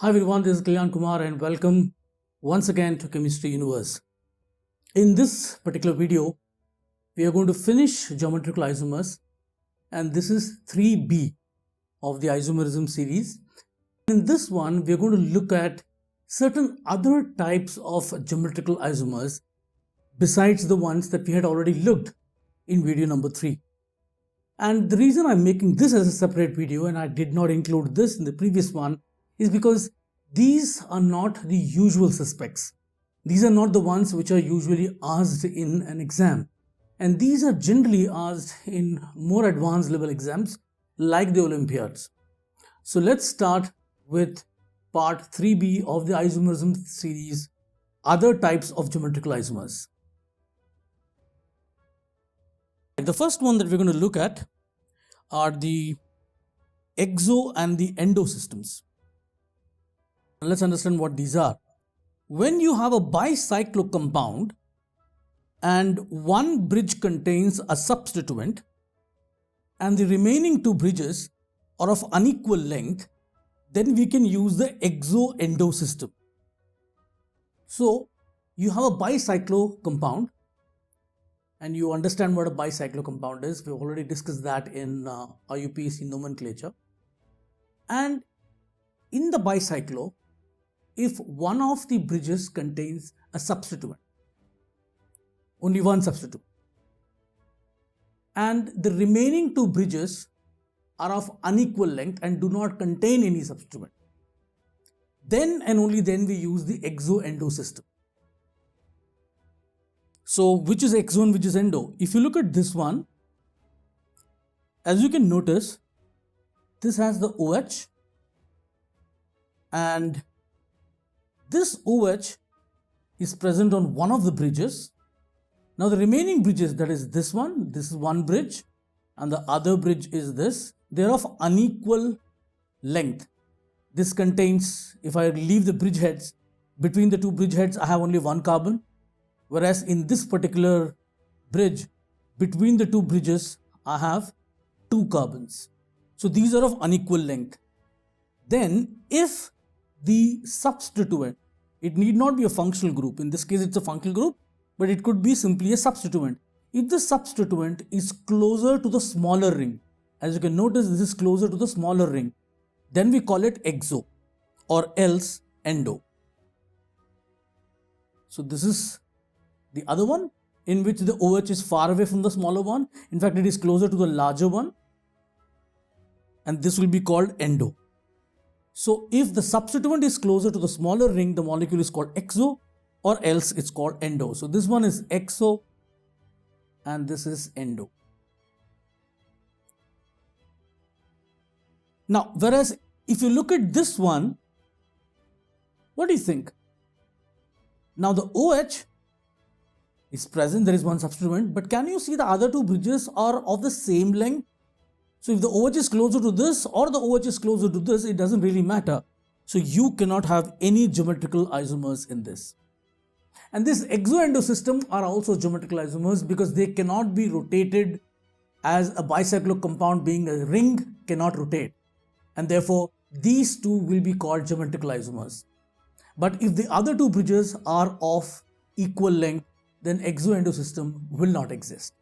Hi everyone, this is Kalyan Kumar and welcome once again to Chemistry Universe. In this particular video, we are going to finish geometrical isomers and this is 3B of the isomerism series. In this one, we are going to look at certain other types of geometrical isomers besides the ones that we had already looked in video number 3. And the reason I'm making this as a separate video and I did not include this in the previous one is because these are not the usual suspects. These are not the ones which are usually asked in an exam. And these are generally asked in more advanced level exams like the Olympiads. So let's start with part 3B of the isomerism series, other types of geometrical isomers. The first one that we're going to look at are the exo and the endo systems. Let's understand what these are. When you have a bicyclo compound and one bridge contains a substituent and the remaining two bridges are of unequal length, then we can use the exo-endo system. So you have a bicyclo compound and you understand what a bicyclo compound is. We've already discussed that in IUPAC nomenclature. And in the bicyclo, if one of the bridges contains a substituent, only one substituent, and the remaining two bridges are of unequal length and do not contain any substituent, then and only then we use the exo-endo system. So which is exo and which is endo? If you look at this one, as you can notice, this has the OH and this OH is present on one of the bridges. Now the remaining bridges, that is this is one bridge and the other bridge is this. They are of unequal length. This contains, if I leave the bridge heads, between the two bridge heads I have only one carbon. Whereas in this particular bridge, between the two bridges I have two carbons. So these are of unequal length. Then if the substituent, it need not be a functional group. In this case, it's a functional group, but it could be simply a substituent. If the substituent is closer to the smaller ring, as you can notice, this is closer to the smaller ring, then we call it exo or else endo. So this is the other one in which the OH is far away from the smaller one. In fact, it is closer to the larger one, and this will be called endo. So if the substituent is closer to the smaller ring, the molecule is called exo, or else it's called endo. So this one is exo and this is endo. Now, whereas if you look at this one, what do you think? Now the OH is present, there is one substituent, but can you see the other two bridges are of the same length? So if the OH is closer to this or the OH is closer to this, it doesn't really matter. So you cannot have any geometrical isomers in this. And this exo-endo system are also geometrical isomers because they cannot be rotated, as a bicyclo compound being a ring cannot rotate. And therefore these two will be called geometrical isomers. But if the other two bridges are of equal length, then exo-endo system will not exist.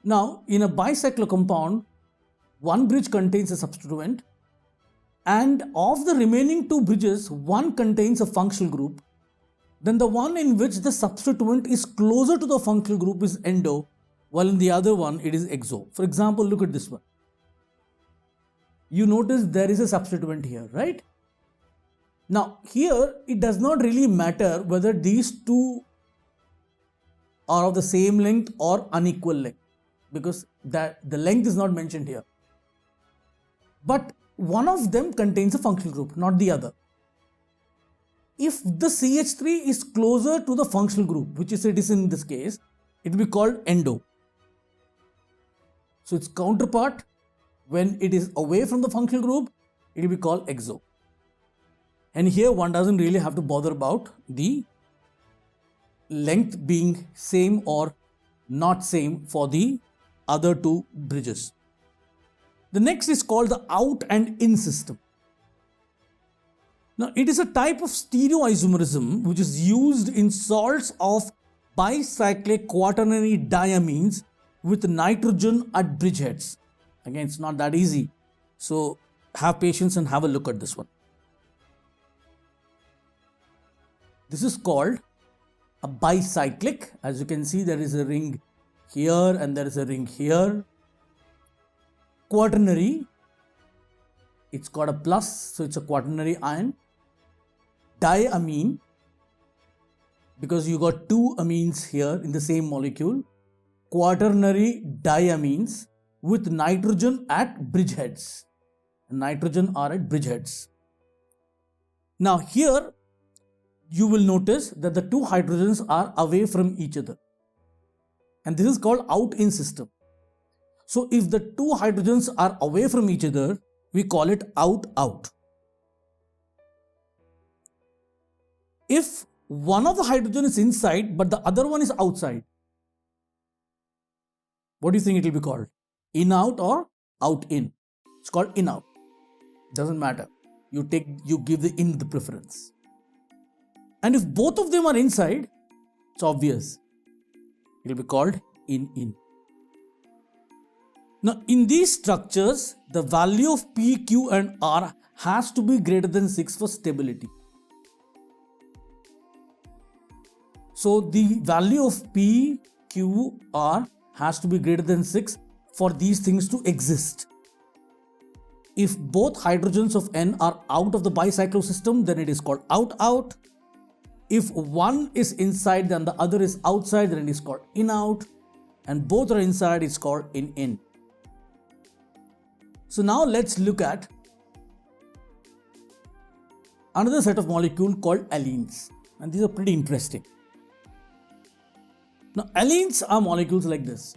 Now, in a bicyclo compound, one bridge contains a substituent, and of the remaining two bridges, one contains a functional group. Then the one in which the substituent is closer to the functional group is endo, while in the other one it is exo. For example, look at this one. You notice there is a substituent here, right? Now, here it does not really matter whether these two are of the same length or unequal length, because the length is not mentioned here. But one of them contains a functional group, not the other. If the CH3 is closer to the functional group, which is it is in this case, it will be called endo. So its counterpart, when it is away from the functional group, it will be called exo. And here one doesn't really have to bother about the length being same or not same for the other two bridges. The next is called the out and in system. Now, it is a type of stereoisomerism which is used in salts of bicyclic quaternary diamines with nitrogen at bridgeheads. Again, it's not that easy. So, have patience and have a look at this one. This is called a bicyclic. As you can see, there is a ring here and there is a ring here. Quaternary, it's got a plus, so it's a quaternary ion. Diamine, because you got two amines here in the same molecule. Quaternary diamines with nitrogen at bridgeheads. Nitrogen are at bridgeheads. Now here you will notice that the two hydrogens are away from each other. And this is called out-in system. So if the two hydrogens are away from each other, we call it out-out. If one of the hydrogen is inside but the other one is outside, what do you think it will be called? In-out or out-in? It's called in-out. Doesn't matter. You give the in the preference. And if both of them are inside, it's obvious. It will be called in-in. Now, in these structures, the value of P, Q and R has to be greater than 6 for stability. So, the value of P, Q, R has to be greater than 6 for these things to exist. If both hydrogens of N are out of the bicyclo system, then it is called out-out. If one is inside, then the other is outside, then it is called in-out. And both are inside, it's called in-in. So now let's look at another set of molecules called allenes. And these are pretty interesting. Now, allenes are molecules like this.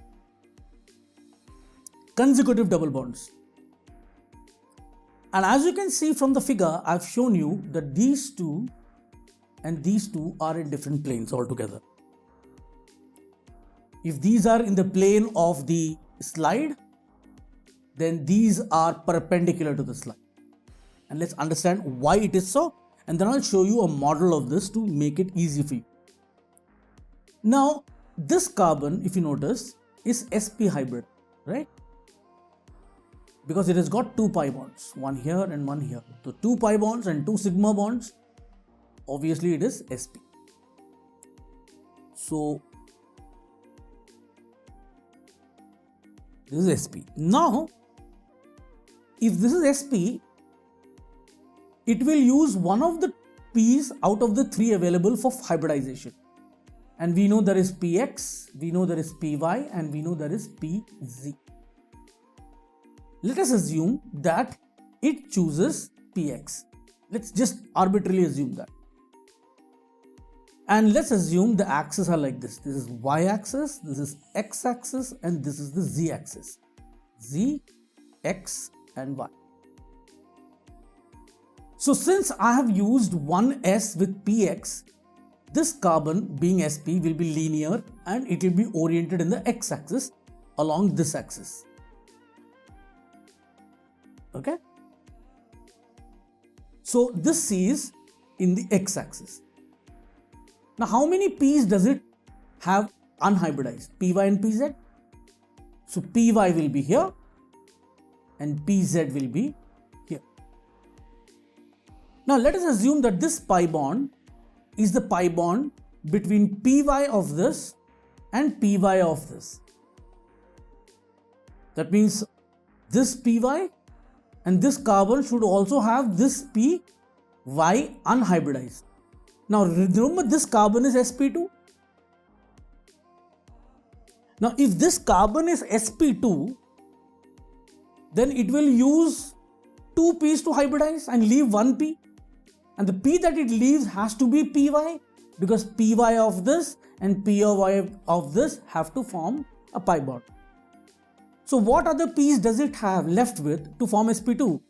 Consecutive double bonds. And as you can see from the figure, I've shown you that these two and these two are in different planes altogether. If these are in the plane of the slide, then these are perpendicular to the slide. And let's understand why it is so. And then I'll show you a model of this to make it easy for you. Now, this carbon, if you notice, is sp hybrid, right? Because it has got two pi bonds, one here and one here. So, two pi bonds and two sigma bonds, obviously it is sp. So, this is sp. Now, if this is sp, it will use one of the p's out of the three available for hybridization. And we know there is px, we know there is py, and we know there is pz. Let us assume that it chooses px. Let's just arbitrarily assume that. And let's assume the axes are like this. This is y-axis, this is x-axis, and this is the z-axis. Z, x, and y. So since I have used one s with px, this carbon being sp will be linear and it will be oriented in the x-axis along this axis. Okay? So this C is in the x-axis. Now how many p's does it have unhybridized? Py and pz? So py will be here and pz will be here. Now let us assume that this pi bond is the pi bond between py of this and py of this. That means this py and this carbon should also have this py unhybridized. Now remember, this carbon is sp2. Now if this carbon is sp2, then it will use two p's to hybridize and leave one p. And the p that it leaves has to be py, because py of this and py of this have to form a pi bond. So what other p's does it have left with to form sp2?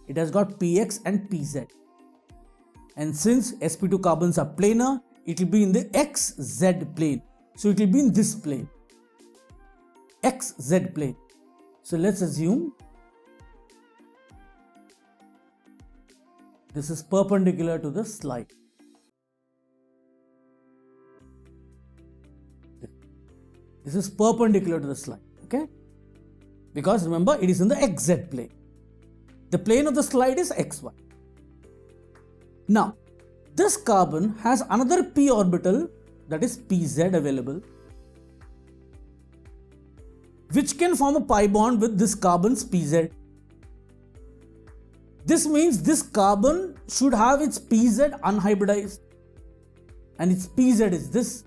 It has got px and pz. And since sp2 carbons are planar, it will be in the xz plane. So it will be in this plane, xz plane. So let's assume This is perpendicular to the slide. This is perpendicular to the slide, okay? Because remember, it is in the XZ plane. The plane of the slide is XY. Now, this carbon has another p orbital, that is pz available, which can form a pi bond with this carbon's pz. This means this carbon should have its pz unhybridized, and its pz is this.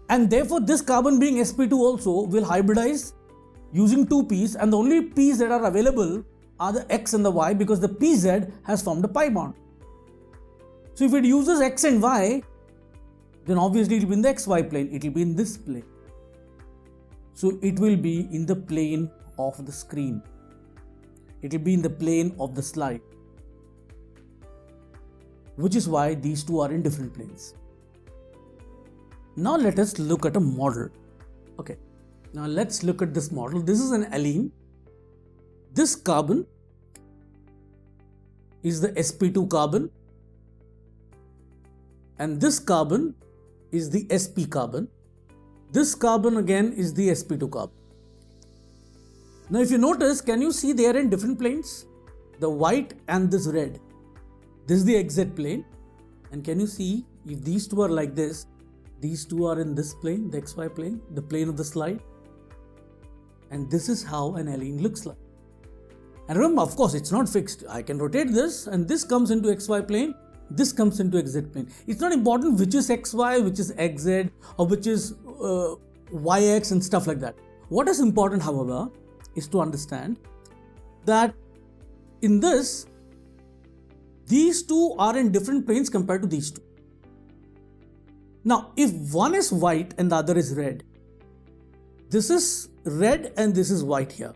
And therefore, this carbon being sp2 also will hybridize using two p's, and the only p's that are available are the x and the y, because the pz has formed a pi bond. So if it uses x and y, then obviously it will be in the xy plane, it will be in this plane. So it will be in the plane of the screen. It will be in the plane of the slide, which is why these two are in different planes. Now let us look at a model. Okay, now let's look at this model. This is an alene. This carbon is the sp2 carbon, and this carbon is the sp carbon. This carbon again is the sp2 carbon. Now if you notice, can you see they are in different planes? The white and this red. This is the XZ plane. And can you see, if these two are like this, these two are in this plane, the XY plane, the plane of the slide. And this is how an alene looks like. And remember, of course, it's not fixed. I can rotate this, and this comes into XY plane, this comes into XZ plane. It's not important which is XY, which is XZ, or which is YX and stuff like that. What is important, however, is to understand that in this, these two are in different planes compared to these two. Now, if one is white and the other is red, this is red and this is white here.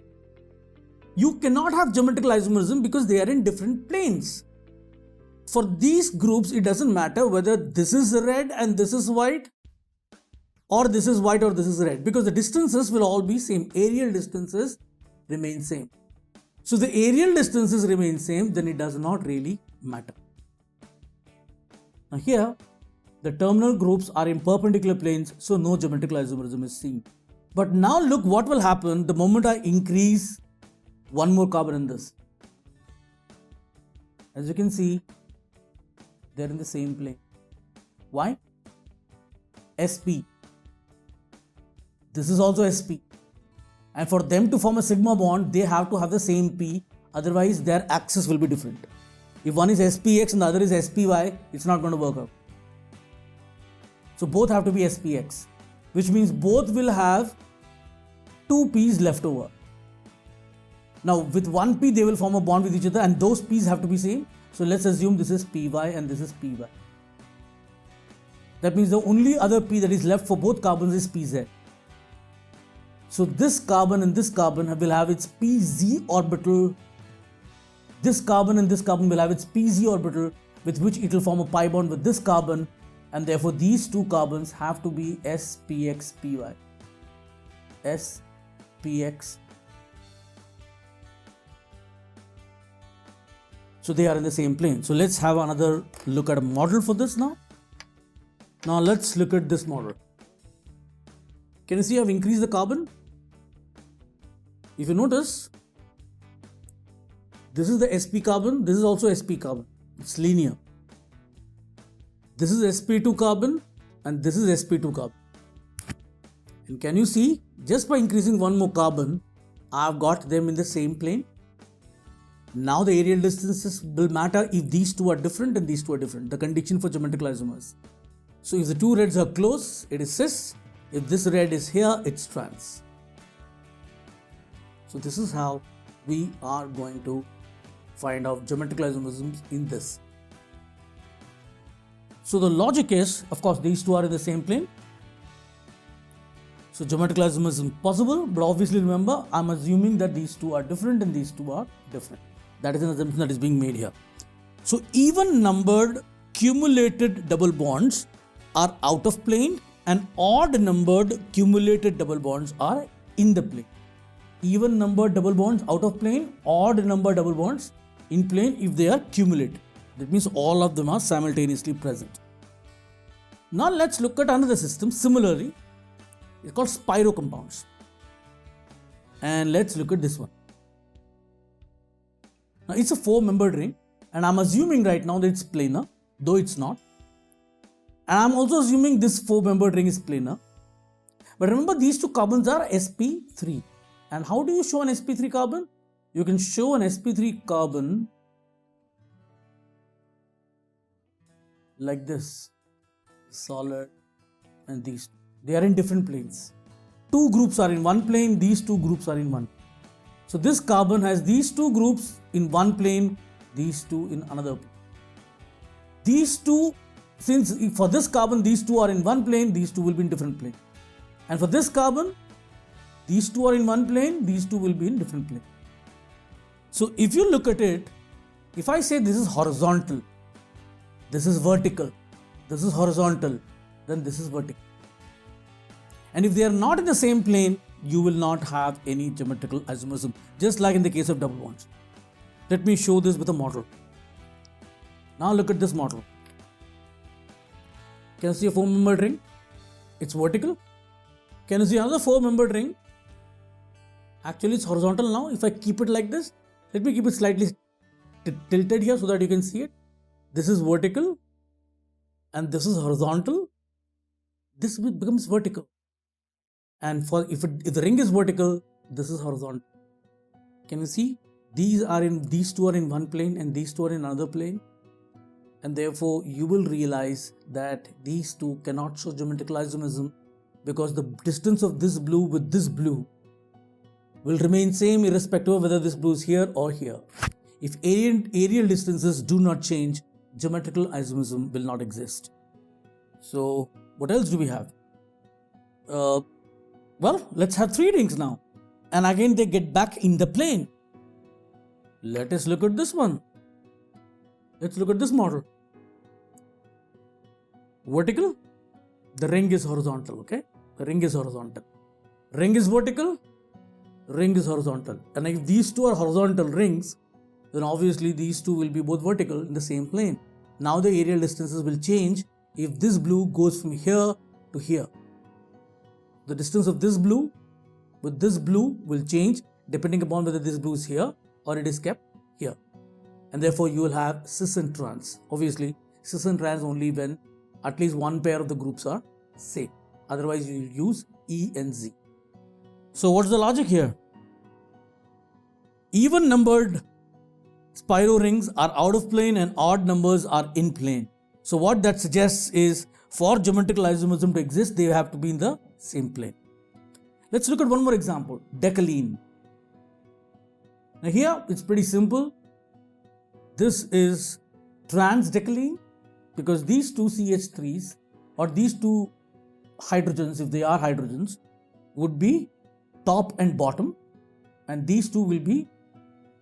You cannot have geometrical isomerism because they are in different planes. For these groups, it doesn't matter whether this is red and this is white, or this is white or this is red, because the distances will all be same. Aerial distances remain same. So the aerial distances remain same, then it does not really matter. Now here, the terminal groups are in perpendicular planes, so no geometrical isomerism is seen. But now look what will happen the moment I increase one more carbon in this. As you can see, they are in the same plane. Why? sp. This is also sp. And for them to form a sigma bond, they have to have the same p, otherwise their axis will be different. If one is spx and the other is spy, it's not going to work out. So both have to be spx, which means both will have two p's left over. Now with one p they will form a bond with each other, and those p's have to be same. So let's assume this is py and this is py. That means the only other p that is left for both carbons is pz. So this carbon and this carbon will have its pz orbital. This carbon and this carbon will have its pz orbital, with which it will form a pi bond with this carbon, and therefore these two carbons have to be spx-py. spx. So they are in the same plane. So let's have another look at a model for this now. Now let's look at this model. Can you see I've increased the carbon? If you notice, this is the sp carbon, this is also sp carbon. It's linear. This is sp2 carbon and this is sp2 carbon. And can you see, just by increasing one more carbon, I've got them in the same plane. Now the aerial distances will matter if these two are different and these two are different. The condition for geometrical isomers. So if the two reds are close, it is cis. If this red is here, it's trans. So this is how we are going to find out geometrical isomerisms in this. So the logic is, of course, these two are in the same plane. So geometrical isomerism is possible, but obviously remember, I'm assuming that these two are different and these two are different. That is an assumption that is being made here. So even numbered cumulated double bonds are out of plane, and odd numbered cumulated double bonds are in the plane. even number double bonds out of plane, odd number double bonds in plane if they are cumulative. That means all of them are simultaneously present. Now let's look at another system similarly. It's called Spiro compounds. And let's look at this one. Now it's a 4-membered ring, and I'm assuming right now that it's planar, though it's not. And I'm also assuming this 4-membered ring is planar. But remember, these two carbons are sp3. And how do you show an sp3 carbon? You can show an sp3 carbon like this. Solid and these. They are in different planes. Two groups are in one plane, these two groups are in one. So this carbon has these two groups in one plane, these two in another plane. These two, since for this carbon these two are in one plane, these two will be in different plane. And for this carbon, these two are in one plane, these two will be in different plane. So if you look at it, if I say this is horizontal, this is vertical, this is horizontal, then this is vertical. And if they are not in the same plane, you will not have any geometrical isomerism, just like in the case of double bonds. Let me show this with a model. Now look at this model. Can you see a 4-membered ring? It's vertical. Can you see another 4-membered ring? Actually, it's horizontal now. If I keep it like this, let me keep it slightly tilted here so that you can see it. This is vertical and this is horizontal. This becomes vertical. And if the ring is vertical, this is horizontal. Can you see? These two are in one plane and these two are in another plane. And therefore, you will realize that these two cannot show geometrical isomerism because the distance of this blue with this blue will remain same irrespective of whether this blue is here or here. If areal distances do not change, geometrical isomerism will not exist. So, what else do we have? Well, let's have 3 rings now. And again, they get back in the plane. Let us look at this one. Let's look at this model. Vertical, the ring is horizontal, okay? The ring is horizontal. Ring is vertical, ring is horizontal. And if these two are horizontal rings, then obviously these two will be both vertical in the same plane. Now the areal distances will change if this blue goes from here to here. The distance of this blue with this blue will change depending upon whether this blue is here or it is kept here. And therefore you will have cis and trans. Obviously, cis and trans only when at least one pair of the groups are same. Otherwise, you will use E and Z. So what's the logic here? Even numbered Spiro rings are out of plane and odd numbers are in plane. So what that suggests is for geometrical isomerism to exist, they have to be in the same plane. Let's look at one more example, decalene. Now here it's pretty simple. This is trans decalene because these two CH3s or these two hydrogens, if they are hydrogens, would be top and bottom, and these two will be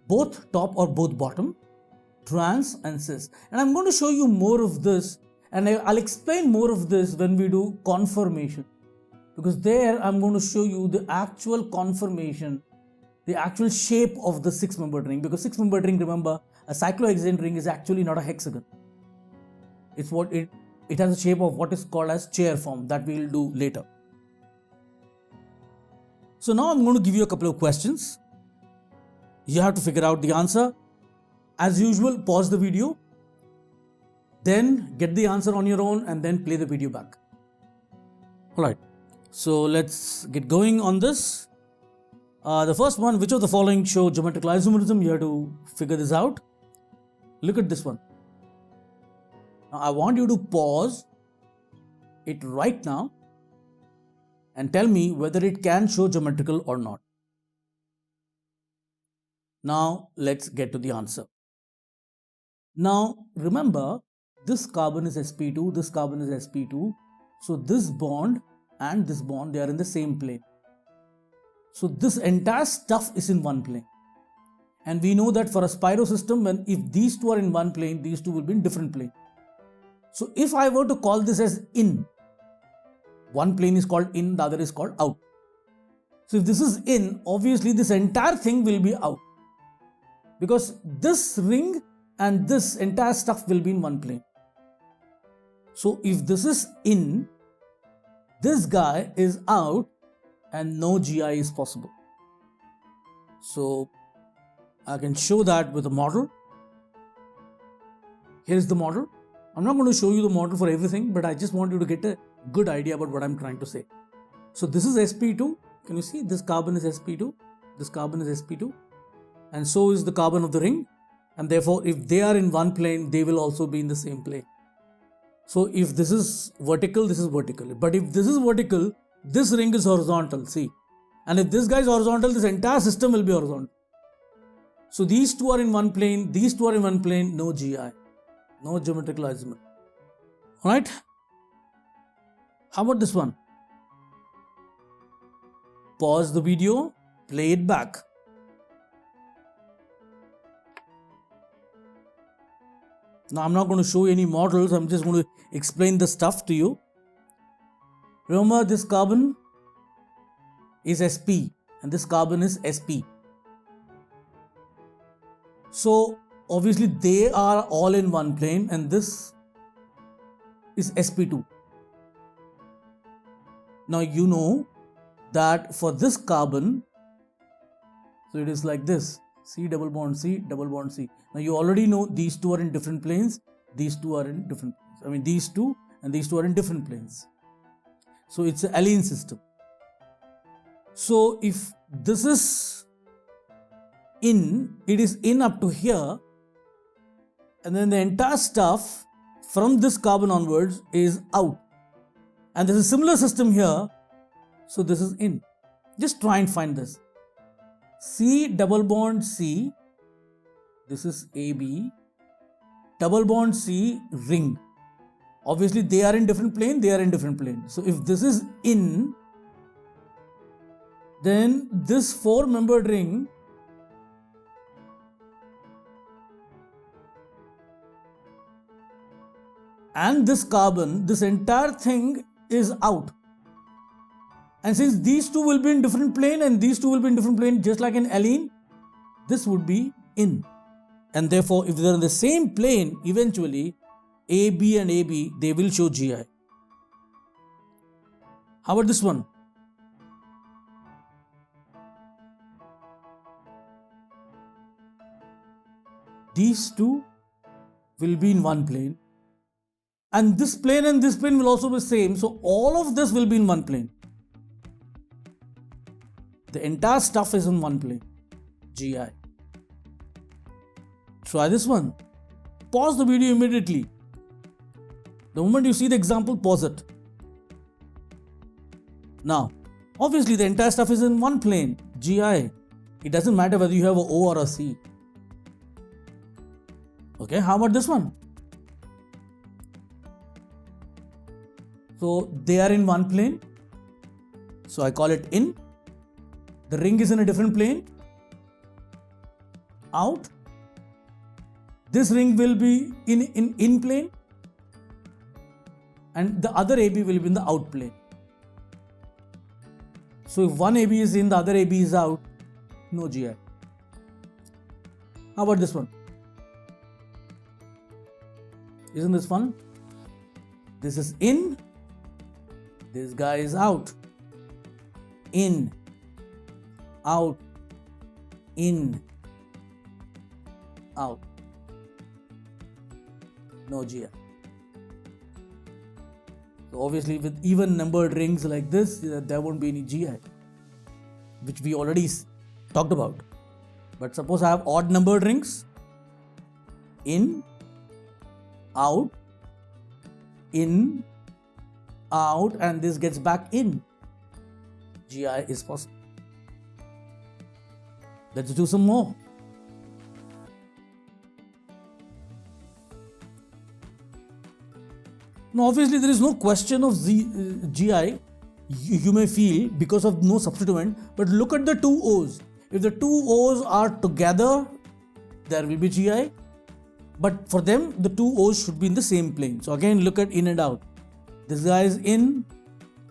both top or both bottom, trans and cis. And I'm going to show you more of this, and I'll explain more of this when we do conformation, because there I'm going to show you the actual conformation, the actual shape of the 6-membered ring, because 6-membered ring, remember, a cyclohexane ring is actually not a hexagon. It's what it has a shape of what is called as chair form that we will do later. So now I'm going to give you a couple of questions. You have to figure out the answer. As usual, pause the video, then get the answer on your own and then play the video back. Alright, so let's get going on this. The first one, which of the following show geometrical isomerism? You have to figure this out. Look at this one. Now I want you to pause it right now and tell me whether it can show geometrical or not. Now let's get to the answer. Now remember, this carbon is sp2, this carbon is sp2. So this bond and this bond, they are in the same plane. So this entire stuff is in one plane. And we know that for a Spiro system, if these two are in one plane, these two will be in different plane. So if I were to call this as in, one plane is called in, the other is called out. So if this is in, obviously this entire thing will be out, because this ring and this entire stuff will be in one plane. So if this is in, this guy is out and no GI is possible. So I can show that with a model. Here's the model. I'm not going to show you the model for everything, but I just want you to get a good idea about what I'm trying to say. So this is sp2. Can you see this carbon is sp2? This carbon is sp2. And so is the carbon of the ring. And therefore, if they are in one plane, they will also be in the same plane. So if this is vertical, this is vertical. But if this is vertical, this ring is horizontal. See. And if this guy is horizontal, this entire system will be horizontal. So these two are in one plane, these two are in one plane, no GI. No geometrical isomer. Alright? How about this one? Pause the video, play it back. Now I'm not going to show you any models, I'm just going to explain the stuff to you. Remember, this carbon is sp and this carbon is sp. So obviously they are all in one plane and this is sp2. Now you know that for this carbon, so it is like this, C double bond C double bond C. Now you already know these two are in different planes, these two are in different planes. I mean these two and these two are in different planes. So it's an alene system. So if this is in, it is in up to here, and then the entire stuff from this carbon onwards is out. And there's a similar system here, so this is in. Just try and find this. C double bond C, this is AB, double bond C, ring. Obviously they are in different plane, they are in different plane. So if this is in, then this four-membered ring and this carbon, this entire thing is out. And since these two will be in different plane and these two will be in different plane, just like an alene, this would be in. And therefore, if they are in the same plane, eventually, AB and AB, they will show GI. How about this one? These two will be in one plane. And this plane will also be same. So all of this will be in one plane. The entire stuff is in one plane. GI. Try this one. Pause the video immediately. The moment you see the example, pause it. Now, obviously the entire stuff is in one plane. GI. It doesn't matter whether you have a O or a C. Okay, how about this one? So they are in one plane. So I call it in. The ring is in a different plane. Out. This ring will be in plane. And the other AB will be in the out plane. So if one AB is in, the other AB is out, no GI. How about this one? Isn't this fun? This is in. This guy is out. In. Out. In. Out. No GI. So obviously with even numbered rings like this, there won't be any GI, which we already talked about. But suppose I have odd numbered rings. In. Out. In. Out, and this gets back in. GI is possible. Let's do some more. Now obviously there is no question of GI, you may feel, because of no substituent, but look at the two O's. If the two O's are together, there will be GI, but for them the two O's should be in the same plane. So again, look at in and out. This guy is in,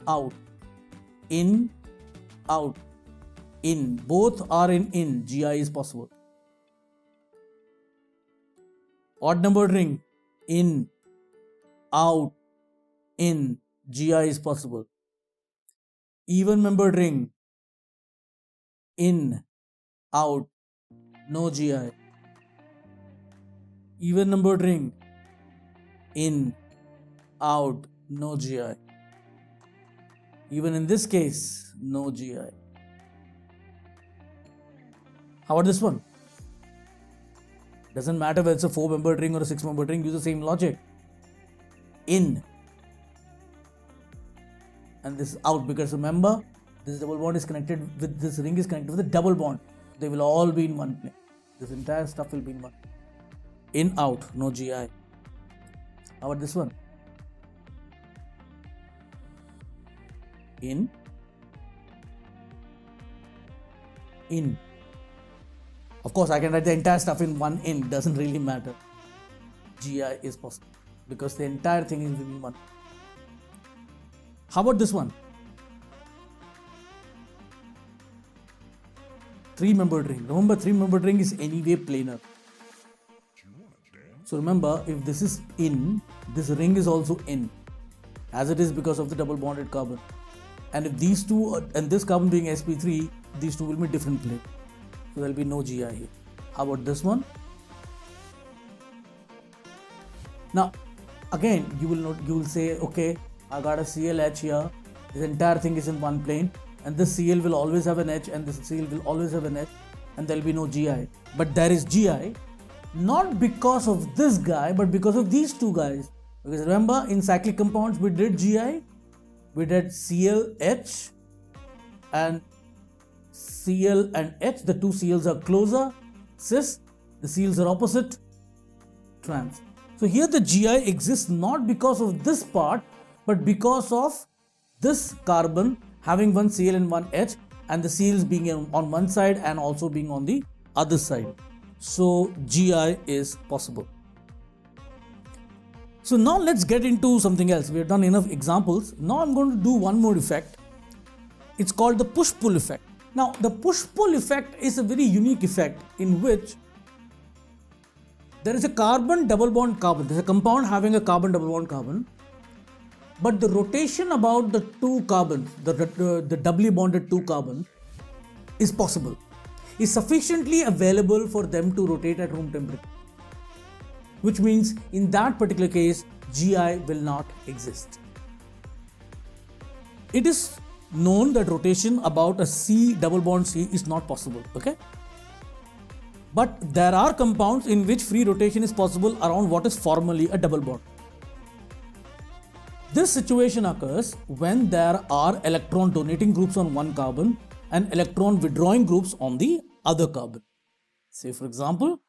out, in, both are in, Gi is possible. Odd numbered ring, in, out, in, Gi is possible. Even membered ring, in, out, no Gi. Even numbered ring, in, out, no Gi. Even in this case, no Gi. How about this one? Doesn't matter whether it's a 4-membered ring or a 6-membered ring, use the same logic. In. And this is out, because remember, this double bond is connected with, this ring is connected with a double bond. They will all be in one plane. This entire stuff will be in one. In, out, no Gi. How about this one? In. Of course, I can write the entire stuff in one in, doesn't really matter. Gi is possible because the entire thing is in one. How about this one? 3-membered ring. Remember, 3-membered ring is anyway planar. So remember, if this is in, this ring is also in, as it is because of the double bonded carbon. And if these two, and this carbon being sp3, these two will be different plane. So there will be no Gi here. How about this one? Now, again, you will say, okay, I got a ClH here. This entire thing is in one plane, and this Cl will always have an H, and this Cl will always have an H, and there will be no Gi. But there is Gi, not because of this guy, but because of these two guys. Because remember, in cyclic compounds, we did Gi, we did ClH, and Cl and H, the two Cls are closer, cis, the Cls are opposite, trans. So here the Gi exists not because of this part, but because of this carbon having one Cl and one H, and the Cls being on one side and also being on the other side. So Gi is possible. So now let's get into something else. We have done enough examples. Now I'm going to do one more effect. It's called the push-pull effect. Now the push-pull effect is a very unique effect in which there is a carbon double bond carbon. There's a compound having a carbon double bond carbon, but the rotation about the two carbons, the doubly bonded two carbons, is possible, is sufficiently available for them to rotate at room temperature. Which means in that particular case, Gi will not exist. It is known that rotation about a C double bond C is not possible, okay? But there are compounds in which free rotation is possible around what is formally a double bond. This situation occurs when there are electron donating groups on one carbon and electron withdrawing groups on the other carbon. Say for example,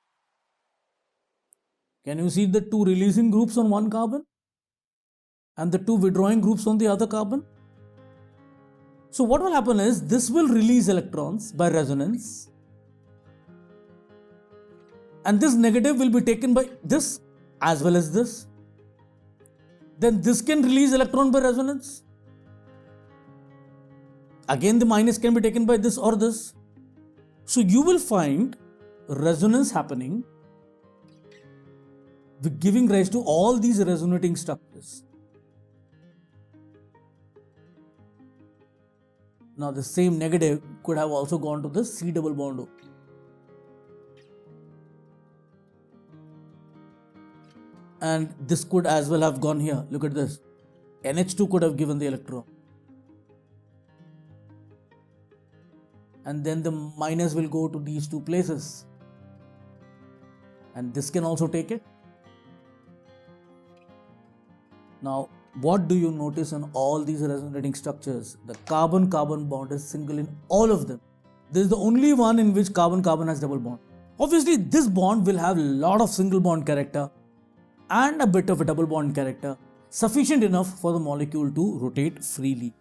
can you see the two releasing groups on one carbon and the two withdrawing groups on the other carbon? So what will happen is this will release electrons by resonance, and this negative will be taken by this as well as this. Then this can release electron by resonance. Again the minus can be taken by this or this. So you will find resonance happening, giving rise to all these resonating structures. Now the same negative could have also gone to the C double bond O. And this could as well have gone here. Look at this. NH2 could have given the electron. And then the minus will go to these two places. And this can also take it. Now, what do you notice in all these resonating structures? The carbon-carbon bond is single in all of them. This is the only one in which carbon-carbon has double bond. Obviously, this bond will have a lot of single bond character and a bit of a double bond character, sufficient enough for the molecule to rotate freely.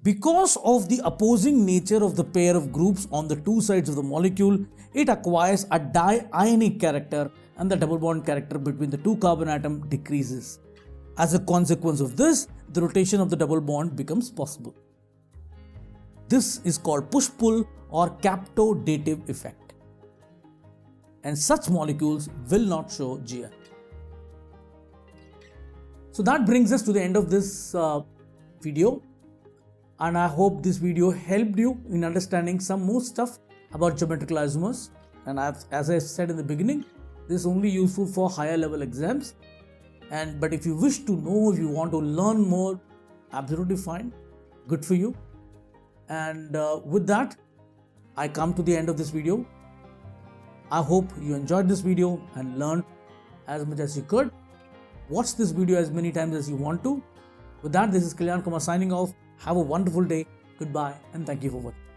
Because of the opposing nature of the pair of groups on the two sides of the molecule, it acquires a diionic character and the double bond character between the two carbon atom decreases. As a consequence of this, the rotation of the double bond becomes possible. This is called push-pull or captodative effect. And such molecules will not show GI. So that brings us to the end of this video. And I hope this video helped you in understanding some more stuff about geometrical isomers. And as I said in the beginning, this is only useful for higher level exams. But if you wish to know, if you want to learn more, absolutely fine. Good for you. And with that, I come to the end of this video. I hope you enjoyed this video and learned as much as you could. Watch this video as many times as you want to. With that, this is Kalyan Kumar signing off. Have a wonderful day. Goodbye and thank you for watching.